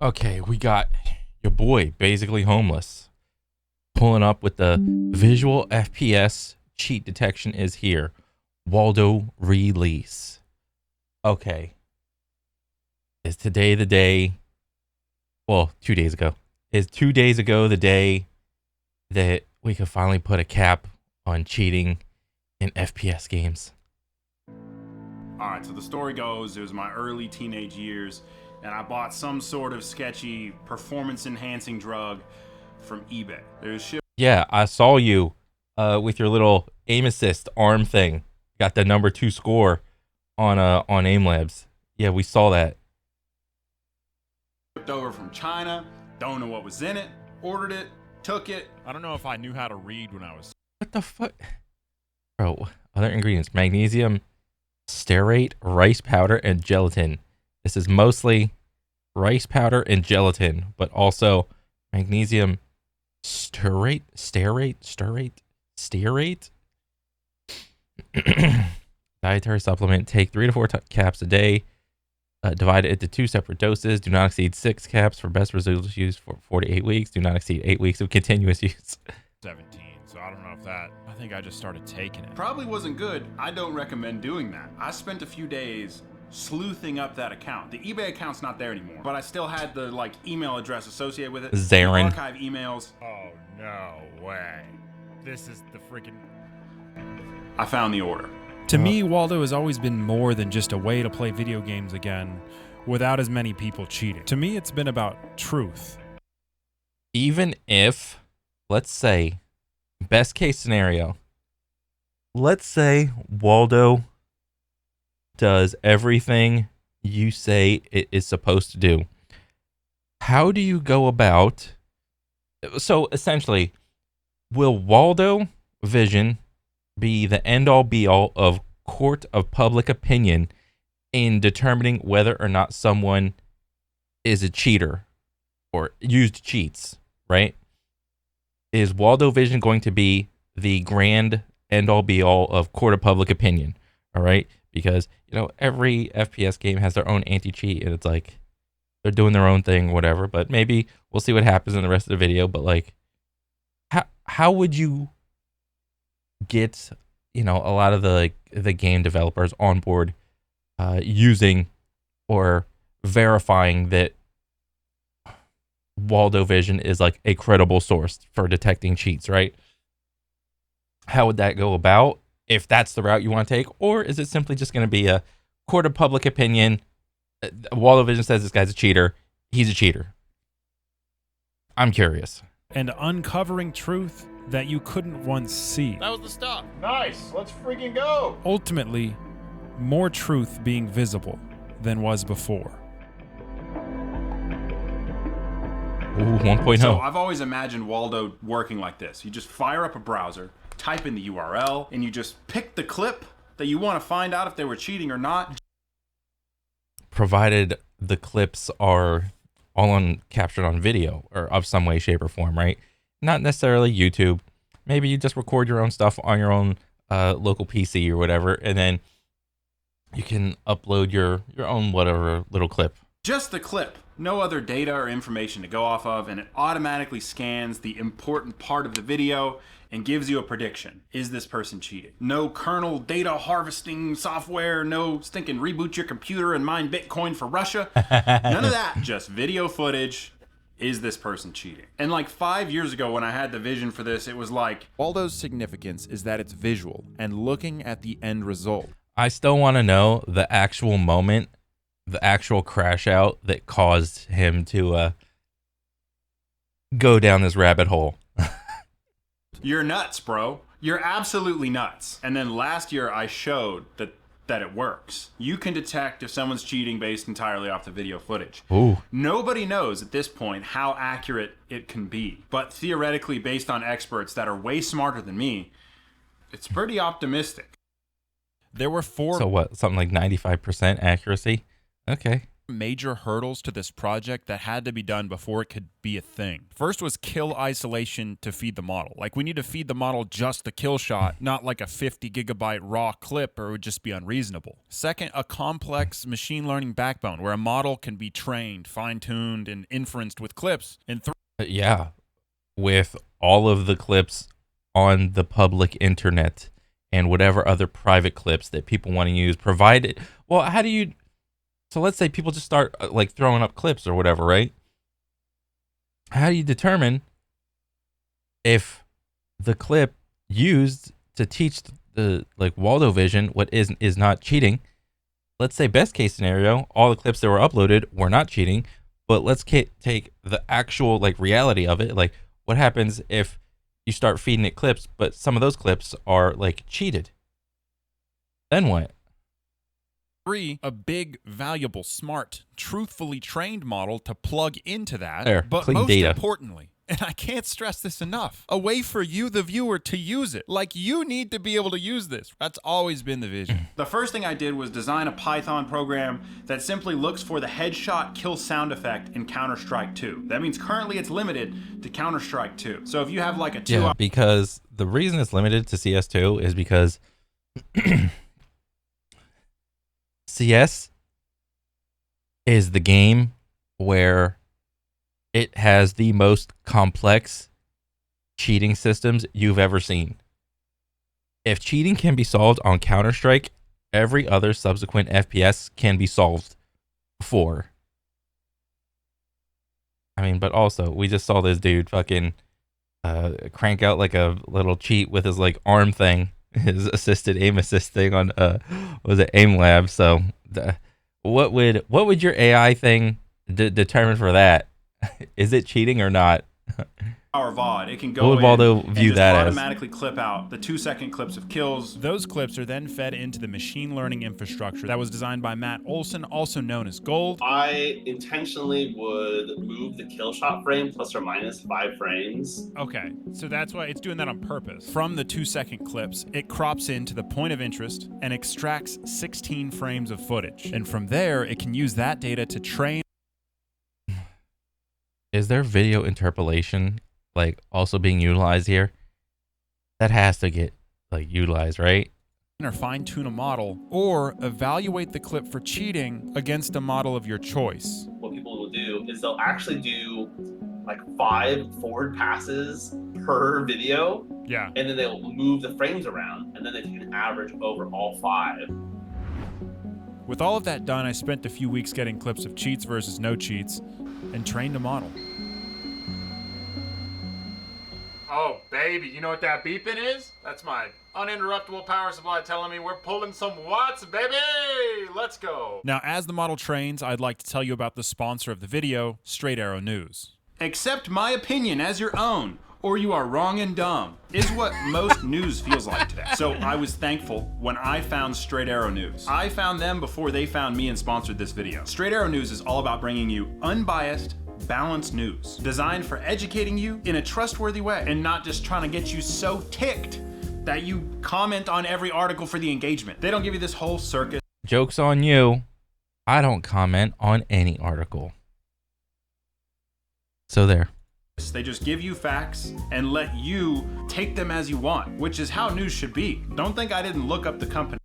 Okay, we got your boy, basically homeless, pulling up with the visual FPS cheat detection is here. Waldo release. Okay. Is today the day? Well, 2 days ago. Is 2 days ago the day that we could finally put a cap on cheating in FPS games? All right, so the story goes, it was my early teenage years, and I bought some sort of sketchy performance-enhancing drug from eBay. There's shit. Yeah, I saw you with your little aim assist arm thing. Got the #2 score on Aim Labs. Yeah, we saw that. Shipped over from China. Don't know what was in it. Ordered it. Took it. I don't know if I knew how to read when I was. What the fuck? Bro, other ingredients: magnesium stearate, rice powder, and gelatin. This is mostly rice powder and gelatin, but also magnesium stearate. Dietary supplement. Take 3 to 4 caps a day. Divide it into 2 separate doses. Do not exceed 6 caps for best results use for 4 to 8 weeks. Do not exceed 8 weeks of continuous use. 17, so I don't know if that. I think I just started taking it. Probably wasn't good. I don't recommend doing that. I spent a few days sleuthing up that account. The eBay account's not there anymore, but I still had the email address associated with it. Zarin. Archive emails. Oh, no way. This is the freaking. I found the order. To me, Waldo has always been more than just a way to play video games again without as many people cheating. To me, it's been about truth. Even if, let's say, best case scenario, let's say Waldo does everything you say it is supposed to do. How do you go about? So essentially, will Waldo Vision be the end-all be-all of court of public opinion in determining whether or not someone is a cheater or used cheats, right? Is Waldo Vision going to be the grand end-all be-all of court of public opinion, all right? Because, every FPS game has their own anti-cheat, and it's like they're doing their own thing, whatever, but maybe we'll see what happens in the rest of the video, but how would you get a lot of the game developers on board using or verifying that Waldo Vision is a credible source for detecting cheats, right? How would that go about if that's the route you want to take? Or is it simply just going to be a court of public opinion? Waldo Vision says this guy's a cheater. He's a cheater. I'm curious. And uncovering truth that you couldn't once see. That was the stuff. Nice. Let's freaking go. Ultimately, more truth being visible than was before. Ooh, 1.0. So I've always imagined Waldo working like this. You just fire up a browser, type in the URL, and you just pick the clip that you want to find out if they were cheating or not. Provided the clips are all captured on video or of some way, shape, or form, right? Not necessarily YouTube. Maybe you just record your own stuff on your own local PC or whatever, and then you can upload your own whatever little clip. Just the clip. No other data or information to go off of, and it automatically scans the important part of the video and gives you a prediction. Is this person cheating? No kernel data harvesting software, no stinking reboot your computer and mine Bitcoin for Russia. None of that. Just video footage. Is this person cheating? And 5 years ago when I had the vision for this, it was Waldo's significance is that it's visual and looking at the end result. I still want to know the actual moment, the actual crash out that caused him to go down this rabbit hole. You're nuts, bro. You're absolutely nuts. And then last year I showed that it works. You can detect if someone's cheating based entirely off the video footage. Ooh. Nobody knows at this point how accurate it can be. But theoretically, based on experts that are way smarter than me, it's pretty optimistic. There were 4. So what? Something like 95% accuracy? Okay. major hurdles to this project that had to be done before it could be a thing. First was kill isolation to feed the model. Like, we need to feed the model just the kill shot, not like a 50 gigabyte raw clip, or it would just be unreasonable. Second, a complex machine learning backbone where a model can be trained, fine-tuned, and inferenced with clips. And Yeah, with all of the clips on the public internet and whatever other private clips that people want to use, provided. Well, how do you? So let's say people just start like throwing up clips or whatever, right? How do you determine if the clip used to teach the like Waldo vision what is not cheating? Let's say best case scenario, all the clips that were uploaded were not cheating, but let's take the actual like reality of it. Like, what happens if you start feeding it clips, but some of those clips are like cheated? Then what? 3, a big, valuable, smart, truthfully trained model to plug into that. There, but clean most data. importantly, and I can't stress this enough, a way for you, the viewer, to use it. Like, you need to be able to use this. That's always been the vision. The first thing I did was design a Python program that simply looks for the headshot kill sound effect in Counter-Strike 2. That means currently it's limited to Counter-Strike 2. So if you have like a 2 Yeah, because the reason it's limited to CS2 is because CS is the game where it has the most complex cheating systems you've ever seen. If cheating can be solved on Counter-Strike, every other subsequent FPS can be solved for. I mean, but also, we just saw this dude fucking crank out like a little cheat with his like arm thing, his assisted aim assist thing on was it Aim Lab? So what would your AI thing determine for that? Is it cheating or not? Our VOD, it can What go would in Waldo and view just that as? automatically clip out the 2-second clips of kills. Those clips are then fed into the machine learning infrastructure that was designed by Matt Olson, also known as Gold. I intentionally would move the kill shot frame plus or minus 5 frames. Okay, so that's why it's doing that on purpose. From the 2-second clips, it crops into the point of interest and extracts 16 frames of footage. And from there, it can use that data to train. Is there video interpolation like also being utilized here? That has to get like utilized, right? Or fine-tune a model, or evaluate the clip for cheating against a model of your choice. What people will do is they'll actually do like 5 forward passes per video, Yeah. and then they'll move the frames around, and then they take an average over all 5. With all of that done, I spent a few weeks getting clips of cheats versus no cheats and trained a model. Oh, baby, you know what that beeping is? That's my uninterruptible power supply telling me we're pulling some watts, baby! Let's go! Now, as the model trains, I'd like to tell you about the sponsor of the video, Straight Arrow News. Accept my opinion as your own, or you are wrong and dumb, is what most news feels like today. So I was thankful when I found Straight Arrow News. I found them before they found me and sponsored this video. Straight Arrow News is all about bringing you unbiased, balanced news, designed for educating you in a trustworthy way, and not just trying to get you so ticked that you comment on every article for the engagement. They don't give you this whole circus. Joke's on you. I don't comment on any article. So there. They just give you facts and let you take them as you want, which is how news should be. Don't think I didn't look up the company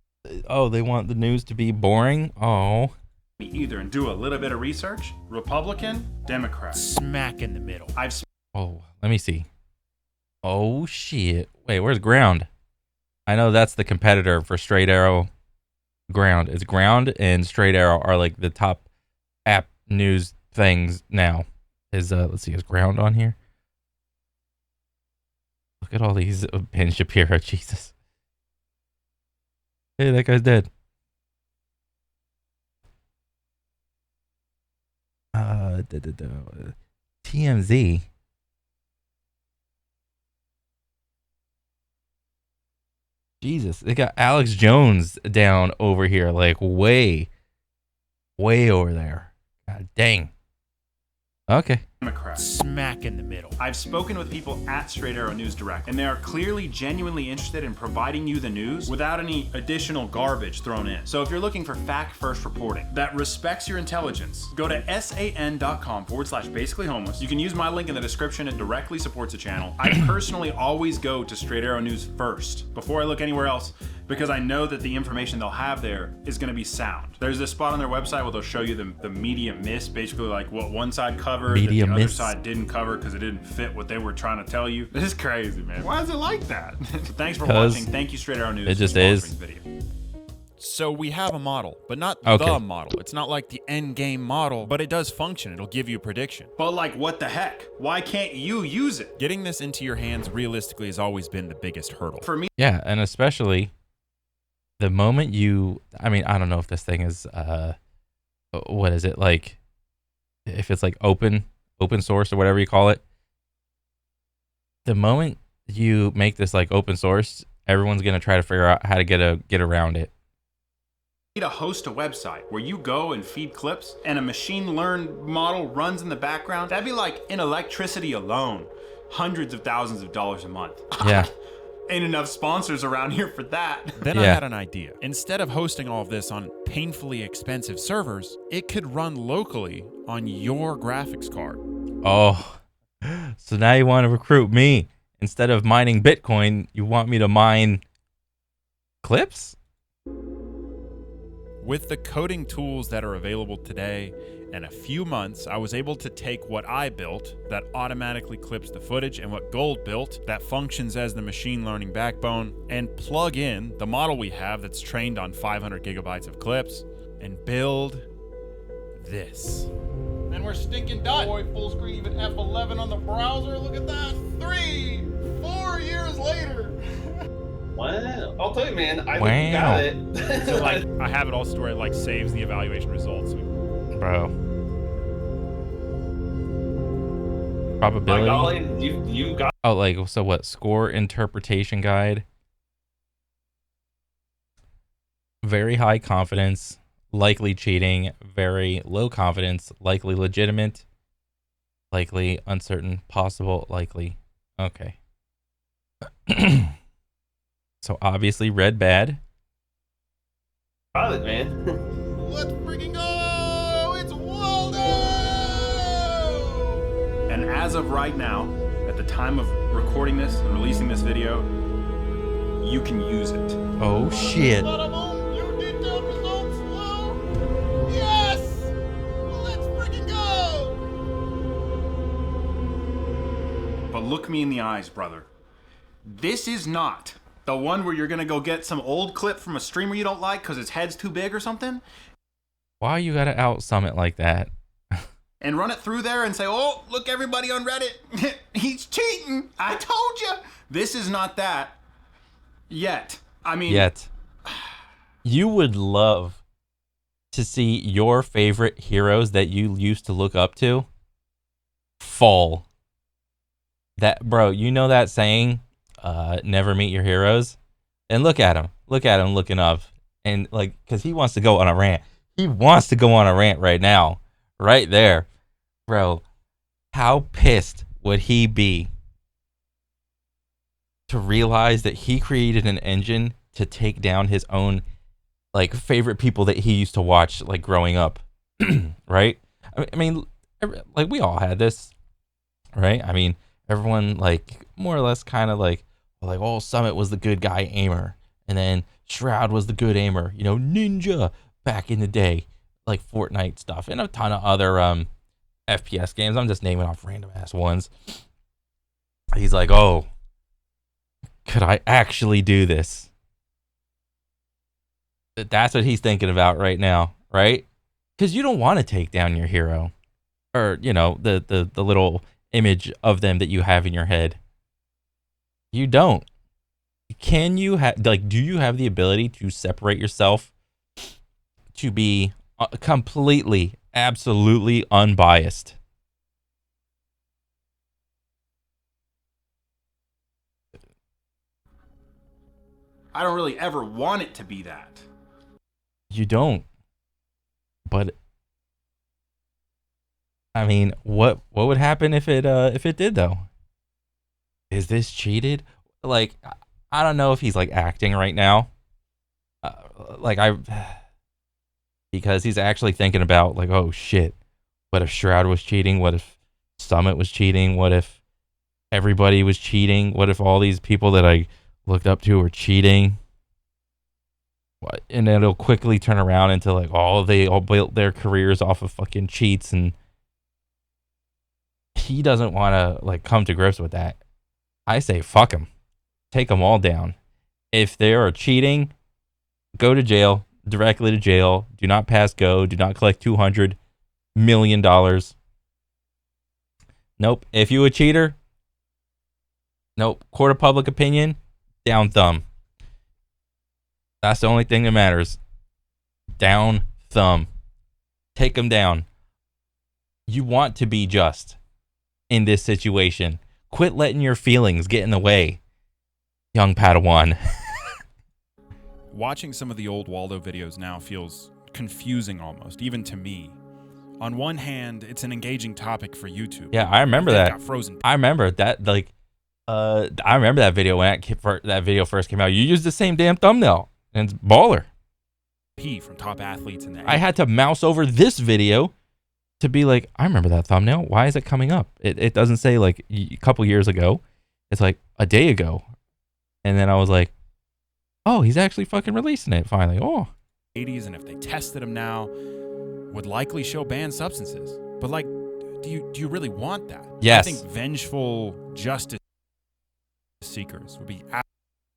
Oh, they want the news to be boring? Oh. either and do a little bit of research. Republican, Democrat. Smack in the middle. Oh, let me see. Oh, shit. Wait, where's Ground? I know that's the competitor for Straight Arrow. Ground. It's Ground and Straight Arrow are like the top app news things now. Let's see, is Ground on here? Look at all these. Ben Shapiro, Jesus. Hey, that guy's dead. TMZ. Jesus, they got Alex Jones down over here, like way over there. God dang. Okay, Democrat. Smack in the middle. I've spoken with people at Straight Arrow News Direct, and they are clearly genuinely interested in providing you the news without any additional garbage thrown in. So if you're looking for fact-first reporting that respects your intelligence, go to san.com/basicallyhomeless. You can use my link in the description. It directly supports the channel. I personally always go to Straight Arrow News first before I look anywhere else, because I know that the information they'll have there is going to be sound. There's this spot on their website where they'll show you the media miss, basically like what one side covered that the other side didn't cover because it didn't fit what they were trying to tell you. This is crazy, man. Why is it like that? Thanks for watching. Thank you, Straight Arrow News. It just is. Video. So we have a model, but not Okay. the model. It's not like the end game model, but it does function. It'll give you a prediction. But like, what the heck? Why can't you use it? Getting this into your hands realistically has always been the biggest hurdle. For me, Yeah, and especially the moment I mean, I don't know if this thing is, what is it, like, if it's like open source or whatever you call it. The moment you make this like open source, everyone's going to try to figure out how to get around it. to host a website where you go and feed clips and a machine learned model runs in the background. That'd be like in electricity alone, hundreds of thousands of dollars a month. Yeah. Ain't enough sponsors around here for that. Then I Yeah. had an idea. Instead of hosting all of this on painfully expensive servers, it could run locally on your graphics card. Oh, so now you want to recruit me. Instead of mining Bitcoin, you want me to mine clips? With the coding tools that are available today, in a few months, I was able to take what I built that automatically clips the footage and what Gold built that functions as the machine learning backbone and plug in the model we have that's trained on 500 gigabytes of clips and build this. And we're stinking done. Boy, full screen, even F11 on the browser. Look at that. 4 years later. Wow. I'll tell you, man. I Wow. think you got it. So like, I have it all stored, like saves the evaluation results. Bro. My Probability. golly, you got Oh, like, so what? Score interpretation guide. Very high confidence, likely cheating. Very low confidence, likely legitimate. Likely uncertain, possible, likely. Okay. So obviously red bad. it, man. Let's freaking go! It's Waldo! And as of right now, at the time of recording this and releasing this video, you can use it. Oh shit. Bada boom, your detailed results. Well, yes! Let's freaking go! But look me in the eyes, brother. This is not the one where you're gonna go get some old clip from a streamer you don't like because his head's too big or something, Why you gotta out summit like that? and run it through there and say, oh, look, everybody on Reddit, he's cheating. I told you. This is not that yet. I mean, Yet. You would love to see your favorite heroes that you used to look up to fall. That, bro, you know that saying, never meet your heroes? And look at him looking up. And like, cause he wants to go on a rant. He wants to go on a rant right now. Right there. Bro, how pissed would he be to realize that he created an engine to take down his own like favorite people that he used to watch like growing up? Right? I mean, like we all had this, right? I mean, everyone like more or less kind of like, oh, Summit was the good guy aimer, and then Shroud was the good aimer, you know, Ninja back in the day, like Fortnite stuff, and a ton of other FPS games. I'm just naming off random ass ones. He's like, oh, could I actually do this? That's what he's thinking about right now, right? Because you don't want to take down your hero, or you know, the little image of them that you have in your head. You don't. Can you have like? Do you have the ability to separate yourself to be completely, absolutely unbiased? I don't really ever want it to be that. You don't. But I mean, what would happen if it did though? Is this cheated? Like, I don't know if he's like acting right now. Like I, because he's actually thinking about like, oh shit, what if Shroud was cheating? What if Summit was cheating? What if everybody was cheating? What if all these people that I looked up to were cheating? What? And then it'll quickly turn around into like, oh, they all built their careers off of fucking cheats, and he doesn't want to like come to grips with that. I say fuck him, take them all down. If they are cheating, go to jail, directly to jail. Do not pass go. Do not collect $200 million. Nope. If you a cheater, nope. Court of public opinion, down thumb. That's the only thing that matters. Down thumb. Take them down. You want to be just in this situation. Quit letting your feelings get in the way, young Padawan. Watching some of the old Waldo videos now feels confusing almost, even to me. On one hand, it's an engaging topic for YouTube. Yeah, I remember that. Got frozen. I remember that. Like, I remember that video when that video first came out. You used the same damn thumbnail, and it's baller. From top athletes in the I had to mouse over this video to be like, I remember that thumbnail. Why is it coming up? It doesn't say like a couple years ago. It's like a day ago. And then I was like, oh, he's actually fucking releasing it finally. Oh. 80s, and if they tested them now, would likely show banned substances. But like, do you really want that? Yes. I think vengeful justice seekers would be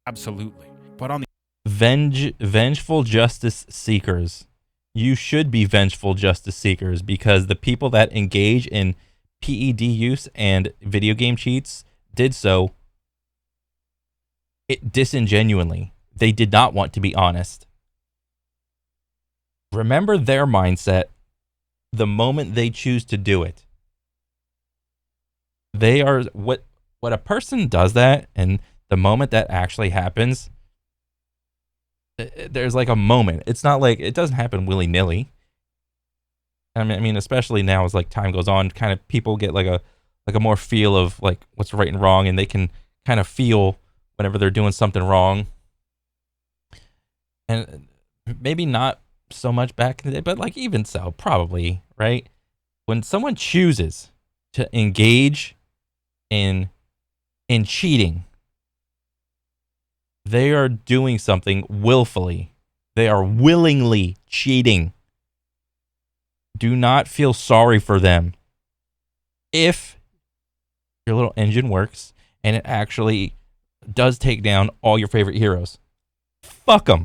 absolutely. But on the Vengeful justice seekers. You should be vengeful justice seekers, because the people that engage in PED use and video game cheats did so disingenuinely. They did not want to be honest. Remember their mindset the moment they choose to do it. They are what a person does that, and the moment that actually happens, there's like a moment. It's not like it doesn't happen willy-nilly. I mean, especially now as like time goes on, kind of people get like a more feel of like what's right and wrong, and they can kind of feel whenever they're doing something wrong. And maybe not so much back in the day, but like even so, probably, right? When someone chooses to engage in cheating, they are doing something willfully. They are willingly cheating. Do not feel sorry for them. If your little engine works and it actually does take down all your favorite heroes, fuck them.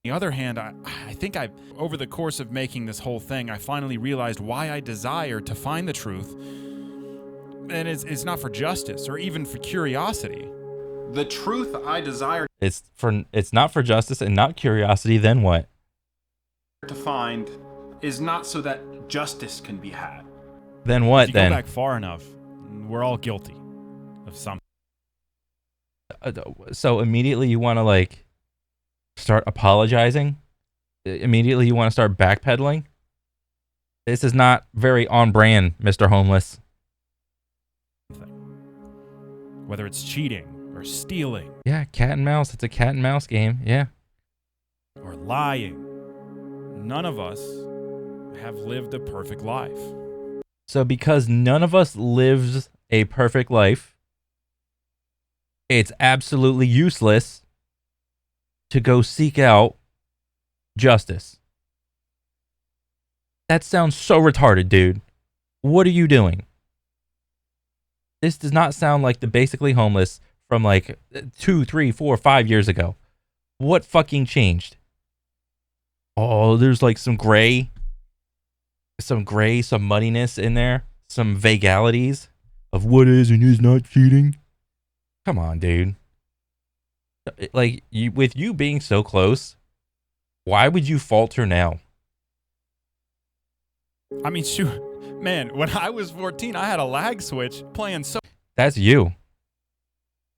On the other hand, I think over the course of making this whole thing, I finally realized why I desire to find the truth. And it's not for justice or even for curiosity. The truth I desire It's not for justice and not curiosity. Then what? to find is not so that justice can be had. Then what? If you then go back far enough, we're all guilty of something. So immediately you want to like start apologizing. Immediately you want to start backpedaling. This is not very on brand, Mr. Homeless. Whether it's cheating or stealing. Yeah, cat and mouse. It's a cat and mouse game. Yeah. Or lying. None of us have lived a perfect life. So because none of us lives a perfect life, it's absolutely useless to go seek out justice. That sounds so retarded, dude. What are you doing? This does not sound like the Basically Homeless from like 2, 3, 4, 5 years ago. What fucking changed? Oh, there's like some gray, some muddiness in there, some vagalities of what is and is not cheating. Come on, dude. Like, with you being so close, why would you falter now? I mean, shoot, man, when I was 14, I had a lag switch playing so. That's you.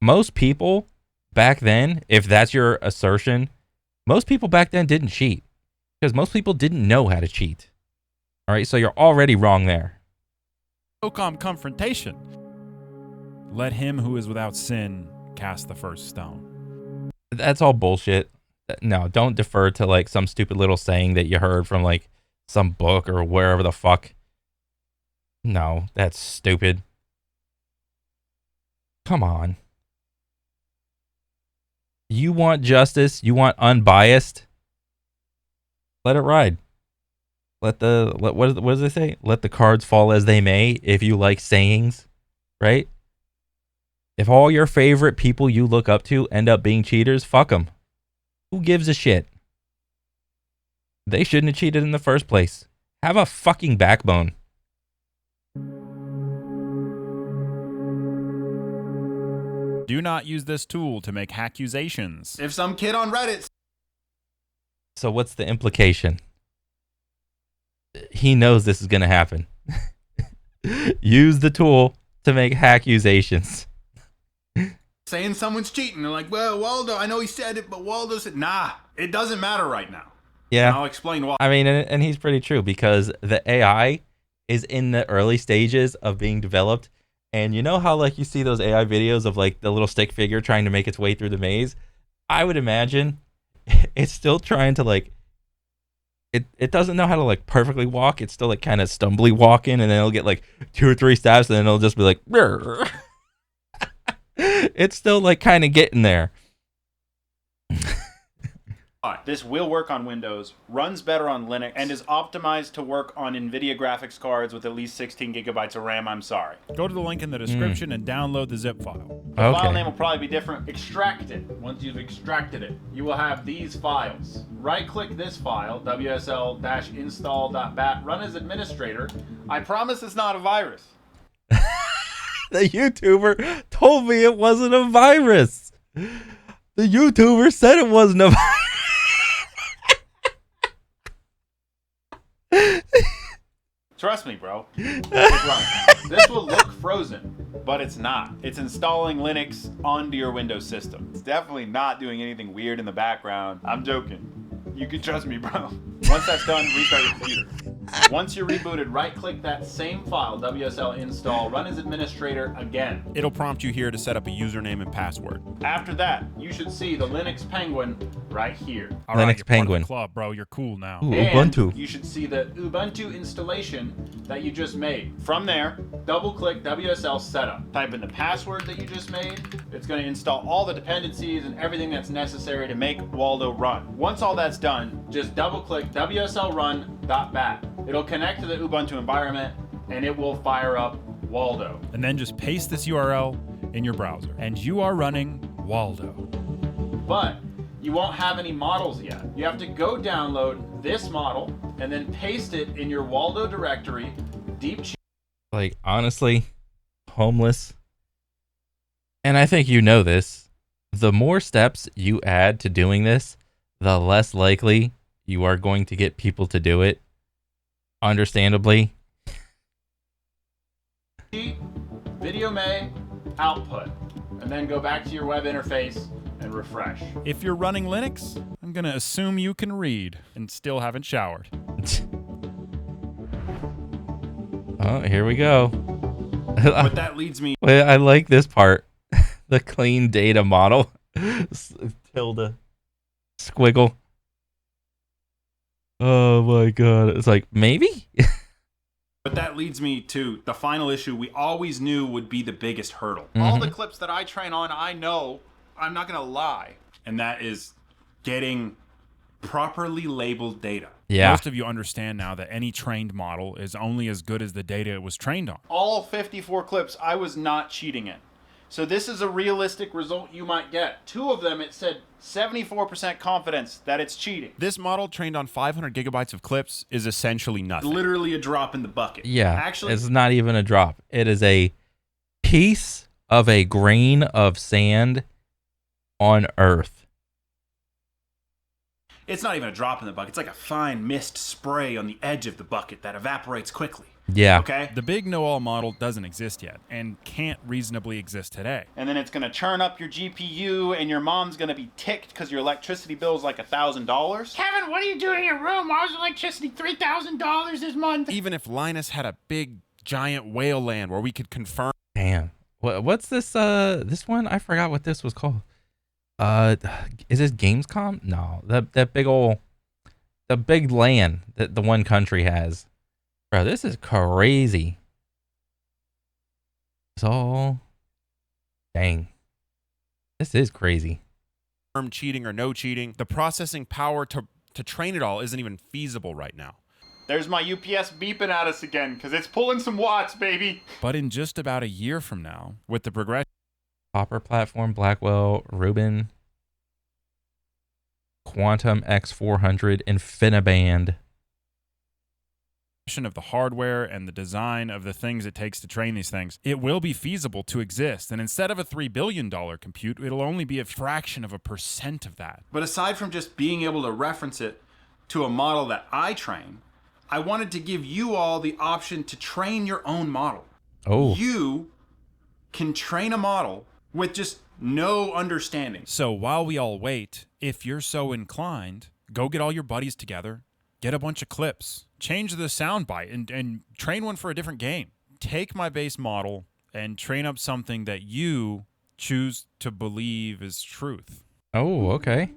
Most people back then, if that's your assertion, most people back then didn't cheat because most people didn't know how to cheat. All right, so you're already wrong there. SOCOM confrontation. Let him who is without sin cast the first stone. That's all bullshit. No, don't defer to like some stupid little saying that you heard from like some book or wherever the fuck. No, that's stupid. Come on. You want justice? You want unbiased? Let it ride. What does it say? Let the cards fall as they may. If you like sayings, right? If all your favorite people you look up to end up being cheaters, fuck them. Who gives a shit? They shouldn't have cheated in the first place. Have a fucking backbone. Do not use this tool to make accusations. If some kid on Reddit. So what's the implication? He knows this is going to happen. Use the tool to make accusations. Saying someone's cheating. They're like, well, Waldo, I know he said it, but Waldo said, nah, it doesn't matter right now. Yeah. And I'll explain why. I mean, and he's pretty true because the AI is in the early stages of being developed. And you know how like you see those AI videos of like the little stick figure trying to make its way through the maze? I would imagine it's still trying to like, it doesn't know how to like perfectly walk. It's still like kind of stumbly walking, and then it'll get like 2 or 3 steps and then it'll just be like, brr. It's still like kind of getting there. This will work on Windows, runs better on Linux, and is optimized to work on NVIDIA graphics cards with at least 16 gigabytes of RAM. I'm sorry. Go to the link in the description and download the zip file. The file name will probably be different. Extract it. Once you've extracted it, you will have these files. Right-click this file, wsl-install.bat, run as administrator. I promise it's not a virus. The YouTuber told me it wasn't a virus. The YouTuber said it wasn't a virus. Trust me, bro. This will look frozen, but it's not. It's installing Linux onto your Windows system. It's definitely not doing anything weird in the background. I'm joking. You can trust me, bro. Once that's done, restart your computer. Once you're rebooted, right-click that same file, WSL install, run as administrator again. It'll prompt you here to set up a username and password. After that, you should see the Linux Penguin right here. All Linux right, you're Penguin. part of the club, bro. You're cool now. Ooh, And Ubuntu. you should see the Ubuntu installation that you just made. From there, double-click WSL Setup. Type in the password that you just made. It's going to install all the dependencies and everything that's necessary to make Waldo run. Once all that's done, just double-click wslrun.bat. It'll connect to the Ubuntu environment, and it will fire up Waldo. And then just paste this URL in your browser. And you are running Waldo. But you won't have any models yet. You have to go download this model and then paste it in your Waldo directory, deep. Like, honestly, homeless. And I think you know this. The more steps you add to doing this, the less likely you are going to get people to do it. Understandably. Video may output, and then go back to your web interface and refresh. If you're running Linux, I'm going to assume you can read and still haven't showered. Oh, here we go. But that leads me. Well, I like this part. The clean data model. Tilde. Squiggle. Oh my god. It's like, maybe? But that leads me to the final issue we always knew would be the biggest hurdle. All the clips that I train on, I know, I'm not going to lie. And that is getting properly labeled data. Yeah. Most of you understand now that any trained model is only as good as the data it was trained on. All 54 clips I was not cheating in. So this is a realistic result you might get. 2 of them, it said 74% confidence that it's cheating. This model trained on 500 gigabytes of clips is essentially nothing. Literally a drop in the bucket. Yeah. Actually, It's not even a drop. It is a piece of a grain of sand on Earth. It's not even a drop in the bucket. It's like a fine mist spray on the edge of the bucket that evaporates quickly. Yeah. Okay? The big know-all model doesn't exist yet and can't reasonably exist today. And then it's going to churn up your GPU, and your mom's going to be ticked because your electricity bill is like $1,000. Kevin, what are you doing in your room? Why was electricity $3,000 this month? Even if Linus had a big, giant whale land where we could confirm. Damn. What's this? This one? I forgot what this was called. Is this Gamescom? No, that big old, the big land that the one country has. Bro, this is crazy. It's all, dang. This is crazy. Cheating or no cheating, the processing power to train it all isn't even feasible right now. There's my UPS beeping at us again because it's pulling some watts, baby. But in just about a year from now, with the progression Hopper platform, Blackwell, Rubin, Quantum X400, InfiniBand. of the hardware and the design of the things it takes to train these things, it will be feasible to exist. And instead of a $3 billion compute, it'll only be a fraction of a % of that. But aside from just being able to reference it to a model that I train, I wanted to give you all the option to train your own model. Oh. You can train a model with just no understanding. So while we all wait, if you're so inclined, go get all your buddies together, get a bunch of clips, change the soundbite, and train one for a different game. Take my base model and train up something that you choose to believe is truth. Oh, okay.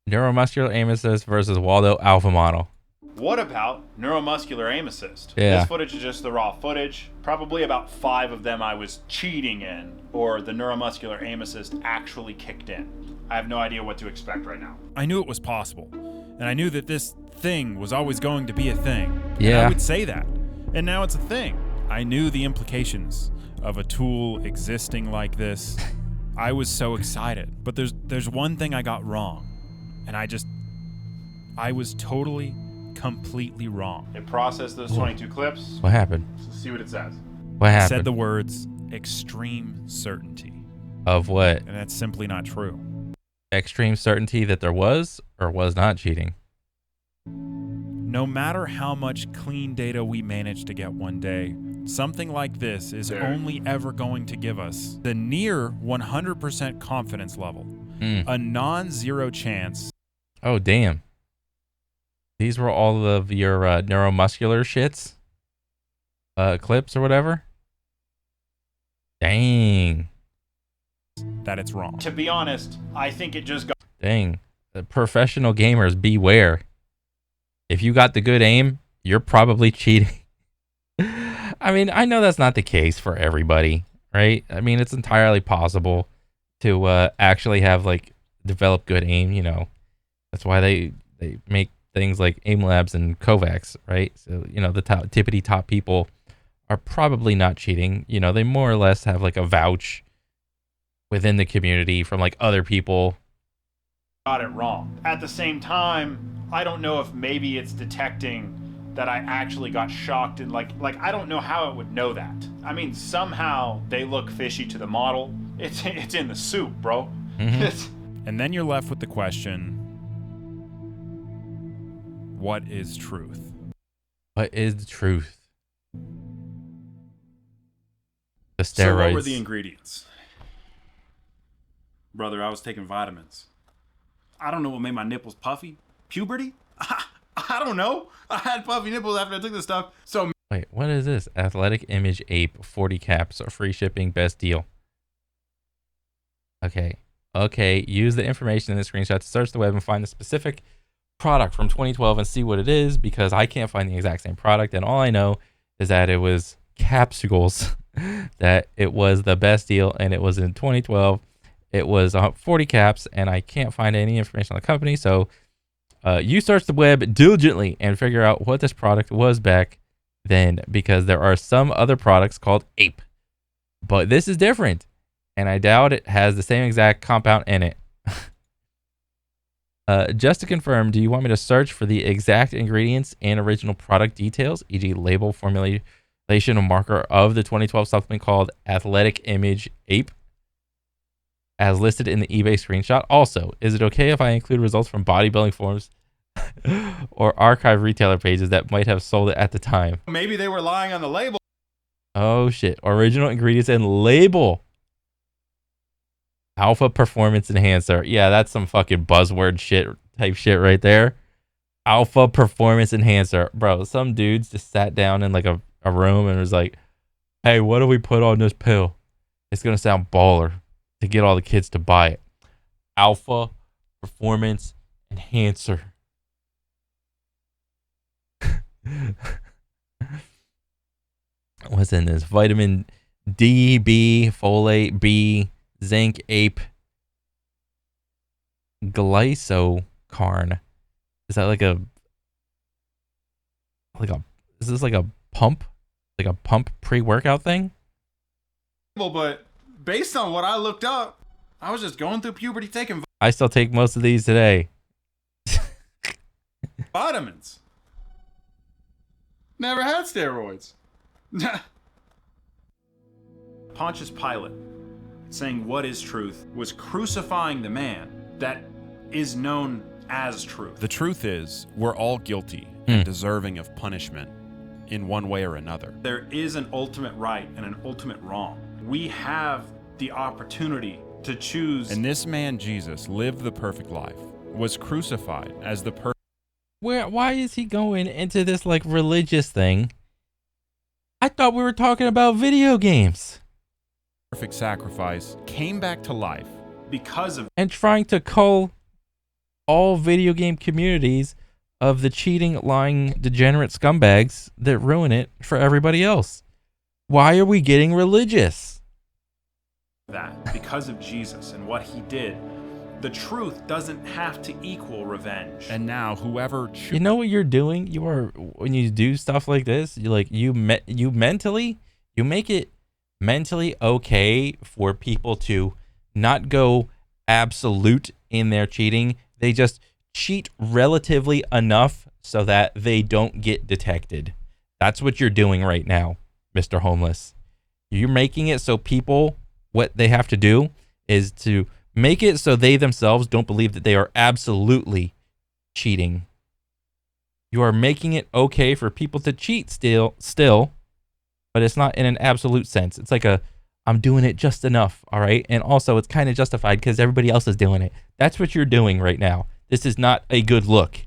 Neuromuscular aim assist versus Waldo alpha model. What about neuromuscular aim assist? Yeah. This footage is just the raw footage. Probably about 5 of them I was cheating in, or the neuromuscular aim assist actually kicked in. I have no idea what to expect right now. I knew it was possible, and I knew that this thing was always going to be a thing. And Yeah. I would say that, and now it's a thing. I knew the implications of a tool existing like this. I was so excited, but there's one thing I got wrong, and I was totally, completely wrong. It processed those 22 clips. What happened? Let's see what it says. What It happened? said the words extreme certainty, Of what? and that's simply not true. Extreme certainty that there was or was not cheating. No matter how much clean data we manage to get one day, something like this is only ever going to give us the near 100% confidence level, a non-zero chance. Oh, damn. These were all of your neuromuscular shits? Clips or whatever? Dang. That it's wrong. To be honest, I think it just got Dang. The professional gamers, beware. If you got the good aim, you're probably cheating. I mean, I know that's not the case for everybody, right? I mean, it's entirely possible to actually have, like, develop good aim, you know. That's why they make things like aim labs and Kovacs, right? So, you know, the tippity top people are probably not cheating. You know, they more or less have, like, a vouch within the community from, like, other people. it wrong. At the same time, I don't know if maybe it's detecting that I actually got shocked and like I don't know how it would know that. I mean, somehow they look fishy to the model. It's in the soup, bro. And then you're left with the question, what is truth? What is the truth? The steroids. So what were the ingredients? Brother, I was taking vitamins. I don't know what made my nipples puffy. Puberty? I don't know. I had puffy nipples after I took this stuff. So Wait, what is this? Athletic Image Ape, 40 caps, or free shipping, best deal. Okay, use the information in the screenshot to search the web and find the specific product from 2012 and see what it is, because I can't find the exact same product, and all I know is that it was capsules, that it was the best deal, and it was in 2012. It was 40 caps, and I can't find any information on the company, so you search the web diligently and figure out what this product was back then, because there are some other products called Ape, but this is different, and I doubt it has the same exact compound in it. Just to confirm, do you want me to search for the exact ingredients and original product details, e.g. label, formulation, or marker of the 2012 supplement called Athletic Image Ape? as listed in the eBay screenshot. Also, is it okay if I include results from bodybuilding forums or archive retailer pages that might have sold it at the time? Maybe they were lying on the label. Oh shit. Original ingredients and label. Alpha performance enhancer. Yeah, that's some fucking buzzword shit type shit right there. Alpha performance enhancer. Bro, some dudes just sat down in like a room and was like, hey, what do we put on this pill? It's going to sound baller to get all the kids to buy it. Alpha performance enhancer. What's in this? Vitamin D, B, folate, B, zinc, ape, glycocarn. Is that like a is this like a pump? Like a pump pre-workout thing? But based on what I looked up, I was just going through puberty taking I still take most of these today. vitamins. Never had steroids. Pontius Pilate, saying what is truth, was crucifying the man that is known as truth. The truth is, we're all guilty and deserving of punishment in one way or another. There is an ultimate right and an ultimate wrong. We have the opportunity to choose. And this man, Jesus, lived the perfect life, was crucified as the perfect. Why is he going into this like religious thing? I thought we were talking about video games. Perfect sacrifice, came back to life. Because of And trying to cull all video game communities of the cheating, lying, degenerate scumbags that ruin it for everybody else. Why are we getting religious? that, because of Jesus and what he did, the truth doesn't have to equal revenge. And now whoever You know what you're doing? You are, when you do stuff like this, you like you make it mentally okay for people to not go absolute in their cheating. They just cheat relatively enough so that they don't get detected. That's what you're doing right now, Mr. Homeless. You're making it so people, what they have to do is to make it so they themselves don't believe that they are absolutely cheating. You are making it okay for people to cheat still, but it's not in an absolute sense. It's like I'm doing it just enough, all right? And also it's kind of justified because everybody else is doing it. That's what you're doing right now. This is not a good look.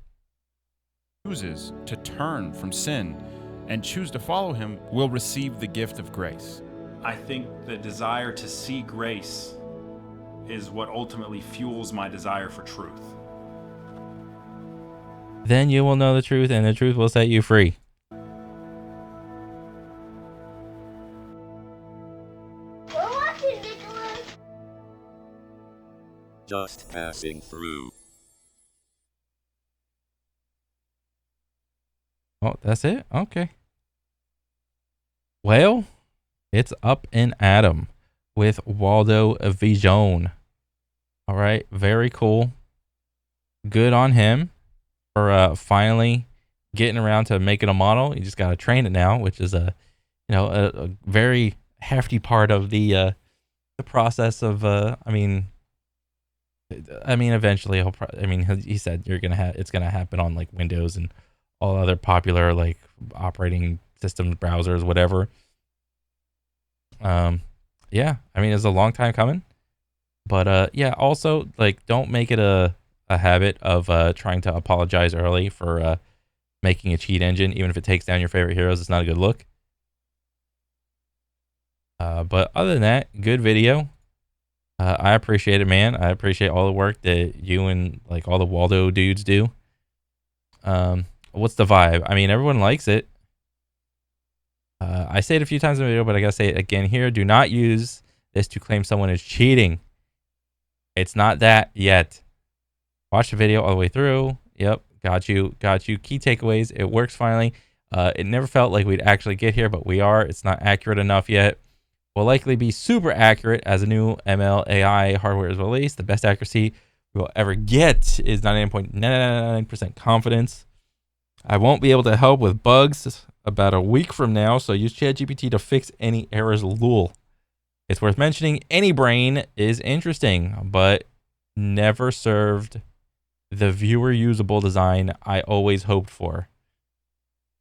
chooses to turn from sin and choose to follow him will receive the gift of grace. I think the desire to see grace is what ultimately fuels my desire for truth. Then you will know the truth, and the truth will set you free. We're watching, Nicholas. Just passing through. Oh, that's it? Okay. Well, it's up and Adam with Waldo Vision. All right, very cool. Good on him for finally getting around to making a model. You just got to train it now, which is a very hefty part of the process of eventually he said it's gonna happen on like Windows and all other popular like operating systems, browsers, whatever. It's a long time coming, but also like don't make it a habit of trying to apologize early for making a cheat engine, even if it takes down your favorite heroes. It's not a good look. But other than that, good video. I appreciate it, man. I appreciate all the work that you and like all the Waldo dudes do. What's the vibe? I mean, everyone likes it. I say it a few times in the video, but I gotta say it again here. Do not use this to claim someone is cheating. It's not that yet. Watch the video all the way through. Yep, got you. Key takeaways. It works finally. It never felt like we'd actually get here, but we are. It's not accurate enough yet. Will likely be super accurate as a new ML AI hardware is released. The best accuracy we will ever get is 99.99% confidence. I won't be able to help with bugs about a week from now, so use ChatGPT to fix any errors. Lol. It's worth mentioning any brain is interesting, but never served the viewer usable design I always hoped for.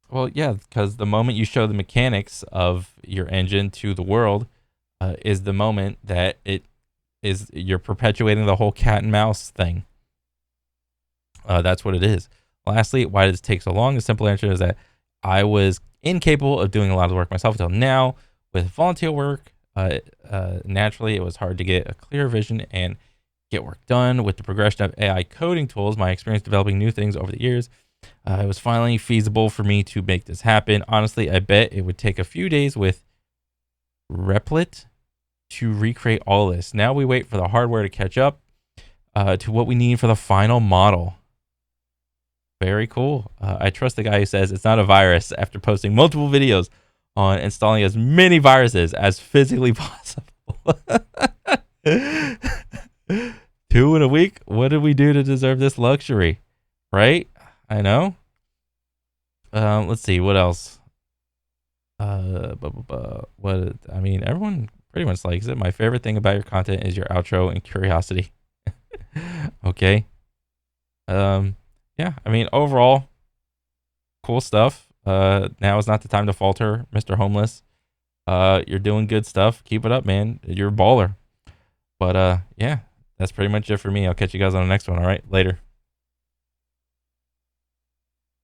Well, yeah, because the moment you show the mechanics of your engine to the world is the moment that you're perpetuating the whole cat and mouse thing. That's what it is. Lastly, why does it take so long? The simple answer is that I was incapable of doing a lot of the work myself until now. With volunteer work, naturally, it was hard to get a clear vision and get work done. With the progression of AI coding tools, my experience developing new things over the years, it was finally feasible for me to make this happen. Honestly, I bet it would take a few days with Replit to recreate all this. Now we wait for the hardware to catch up to what we need for the final model. Very cool. I trust the guy who says it's not a virus after posting multiple videos on installing as many viruses as physically possible. 2 in a week? What did we do to deserve this luxury? Right? I know. Let's see. What else? What? I mean, everyone pretty much likes it. My favorite thing about your content is your outro and curiosity. Okay. Yeah, I mean, overall, cool stuff. Now is not the time to falter, Mr. Homeless. You're doing good stuff. Keep it up, man. You're a baller. But yeah, that's pretty much it for me. I'll catch you guys on the next one. All right, later.